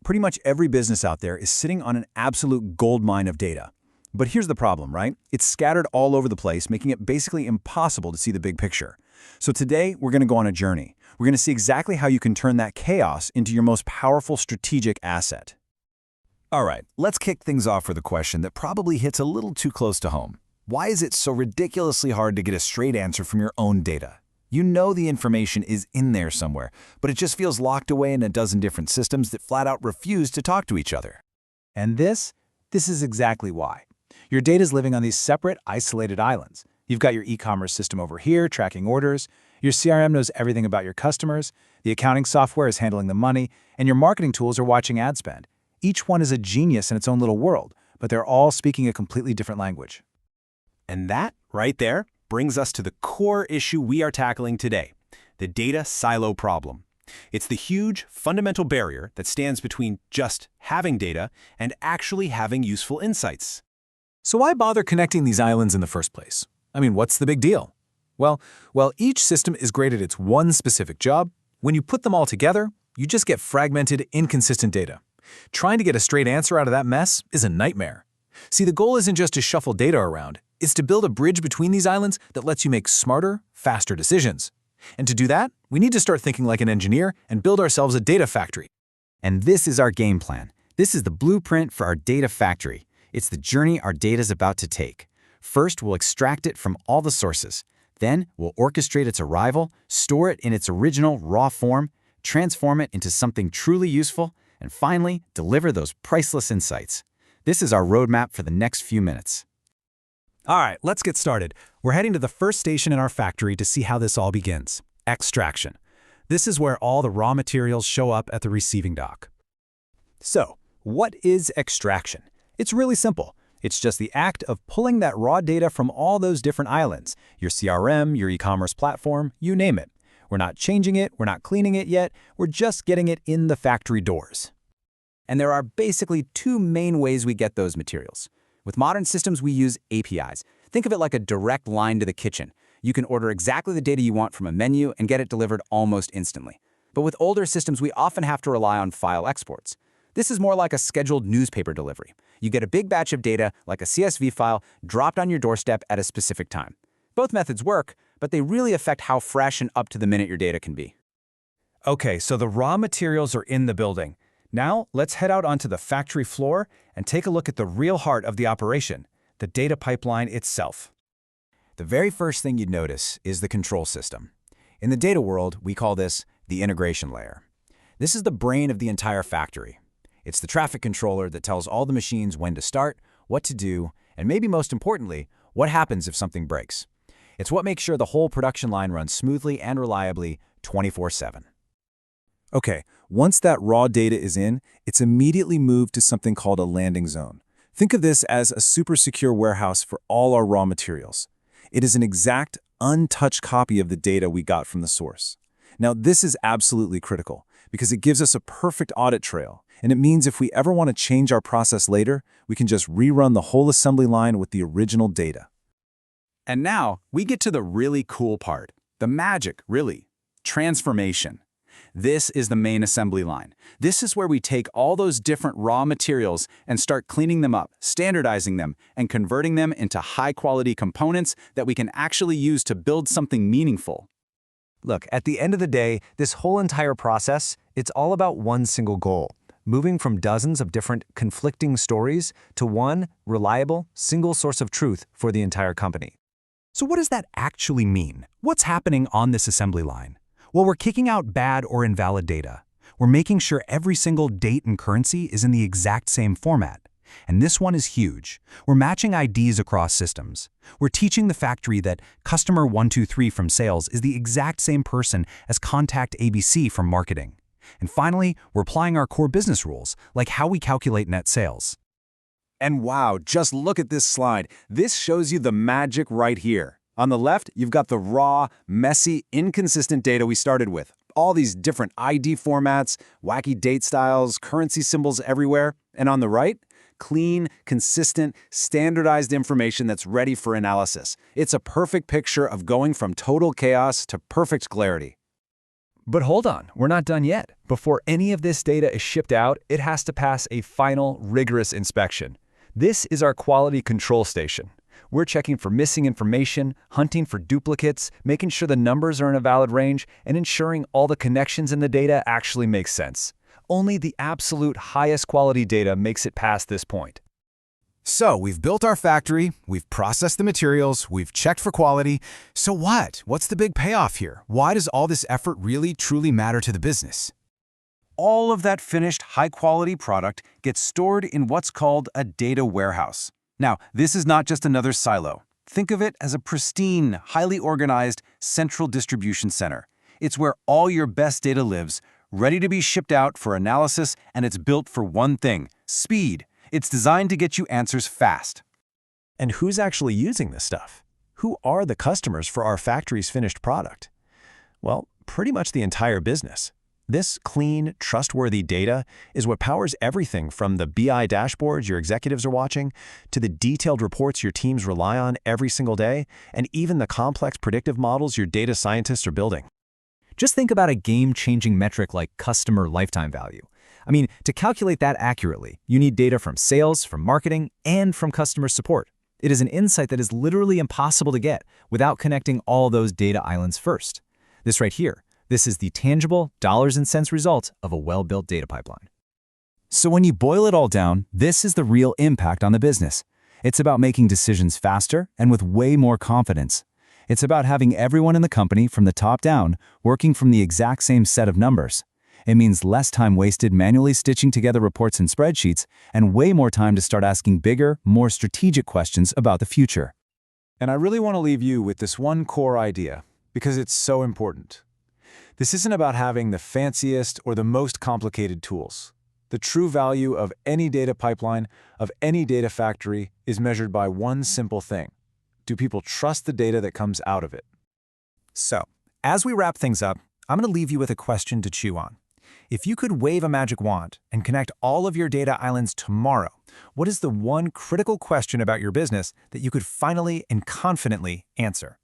Pretty much every business out there is sitting on an absolute goldmine of data. But here's the problem, right? It's scattered all over the place, making it basically impossible to see the big picture. So today, we're going to go on a journey. We're going to see exactly how you can turn that chaos into your most powerful strategic asset. All right, let's kick things off with a question that probably hits a little too close to home. Why is it so ridiculously hard to get a straight answer from your own data? You know the information is in there somewhere, but it just feels locked away in a dozen different systems that flat out refuse to talk to each other. And this is exactly why. Your data is living on these separate, isolated islands. You've got your e-commerce system over here, tracking orders. Your CRM knows everything about your customers. The accounting software is handling the money, and your marketing tools are watching ad spend. Each one is a genius in its own little world, but they're all speaking a completely different language. And that, right there, brings us to the core issue we are tackling today, the data silo problem. It's the huge, fundamental barrier that stands between just having data and actually having useful insights. So why bother connecting these islands in the first place? I mean, what's the big deal? Well, each system is great at its one specific job. When you put them all together, you just get fragmented, inconsistent data. Trying to get a straight answer out of that mess is a nightmare. See, the goal isn't just to shuffle data around. It's to build a bridge between these islands that lets you make smarter, faster decisions. And to do that, we need to start thinking like an engineer and build ourselves a data factory. And this is our game plan. This is the blueprint for our data factory. It's the journey our data is about to take. First, we'll extract it from all the sources. Then, we'll orchestrate its arrival, store it in its original raw form, transform it into something truly useful, and finally, deliver those priceless insights. This is our roadmap for the next few minutes. All right, let's get started. We're heading to the first station in our factory to see how this all begins: extraction. This is where all the raw materials show up at the receiving dock. So, what is extraction? It's really simple. It's just the act of pulling that raw data from all those different islands, your CRM, your e-commerce platform, you name it. We're not changing it, we're not cleaning it yet, we're just getting it in the factory doors. And there are basically two main ways we get those materials. With modern systems, we use APIs. Think of it like a direct line to the kitchen. You can order exactly the data you want from a menu and get it delivered almost instantly. But with older systems, we often have to rely on file exports. This is more like a scheduled newspaper delivery. You get a big batch of data, like a CSV file, dropped on your doorstep at a specific time. Both methods work, but they really affect how fresh and up to the minute your data can be. Okay, so the raw materials are in the building. Now, let's head out onto the factory floor and take a look at the real heart of the operation, the data pipeline itself. The very first thing you'd notice is the control system. In the data world, we call this the integration layer. This is the brain of the entire factory. It's the traffic controller that tells all the machines when to start, what to do, and maybe most importantly, what happens if something breaks. It's what makes sure the whole production line runs smoothly and reliably 24/7. Okay, once that raw data is in, it's immediately moved to something called a landing zone. Think of this as a super secure warehouse for all our raw materials. It is an exact, untouched copy of the data we got from the source. Now, this is absolutely critical because it gives us a perfect audit trail, and it means if we ever want to change our process later, we can just rerun the whole assembly line with the original data. And now, we get to the really cool part. The magic, really. Transformation. This is the main assembly line. This is where we take all those different raw materials and start cleaning them up, standardizing them, and converting them into high-quality components that we can actually use to build something meaningful. Look, at the end of the day, this whole entire process, it's all about one single goal: moving from dozens of different conflicting stories to one reliable, single source of truth for the entire company. So what does that actually mean? What's happening on this assembly line? Well, we're kicking out bad or invalid data. We're making sure every single date and currency is in the exact same format. And this one is huge. We're matching IDs across systems. We're teaching the factory that customer 123 from sales is the exact same person as contact ABC from marketing. And finally, we're applying our core business rules, like how we calculate net sales. And wow, just look at this slide. This shows you the magic right here. On the left, you've got the raw, messy, inconsistent data we started with. All these different ID formats, wacky date styles, currency symbols everywhere. And on the right, clean, consistent, standardized information that's ready for analysis. It's a perfect picture of going from total chaos to perfect clarity. But hold on, we're not done yet. Before any of this data is shipped out, it has to pass a final, rigorous inspection. This is our quality control station. We're checking for missing information, hunting for duplicates, making sure the numbers are in a valid range, and ensuring all the connections in the data actually make sense. Only the absolute highest quality data makes it past this point. So we've built our factory, we've processed the materials, we've checked for quality. So what? What's the big payoff here? Why does all this effort really, truly matter to the business? All of that finished, high-quality product gets stored in what's called a data warehouse. Now, this is not just another silo. Think of it as a pristine, highly organized, central distribution center. It's where all your best data lives, ready to be shipped out for analysis, and it's built for one thing: speed. It's designed to get you answers fast. And who's actually using this stuff? Who are the customers for our factory's finished product? Well, pretty much the entire business. This clean, trustworthy data is what powers everything from the BI dashboards your executives are watching, to the detailed reports your teams rely on every single day, and even the complex predictive models your data scientists are building. Just think about a game-changing metric like customer lifetime value. I mean, to calculate that accurately, you need data from sales, from marketing, and from customer support. It is an insight that is literally impossible to get without connecting all those data islands first. This right here, this is the tangible dollars and cents result of a well-built data pipeline. So when you boil it all down, this is the real impact on the business. It's about making decisions faster and with way more confidence. It's about having everyone in the company from the top down working from the exact same set of numbers. It means less time wasted manually stitching together reports and spreadsheets, and way more time to start asking bigger, more strategic questions about the future. And I really want to leave you with this one core idea, because it's so important. This isn't about having the fanciest or the most complicated tools. The true value of any data pipeline, of any data factory, is measured by one simple thing. Do people trust the data that comes out of it? So, as we wrap things up, I'm going to leave you with a question to chew on. If you could wave a magic wand and connect all of your data islands tomorrow, what is the one critical question about your business that you could finally and confidently answer?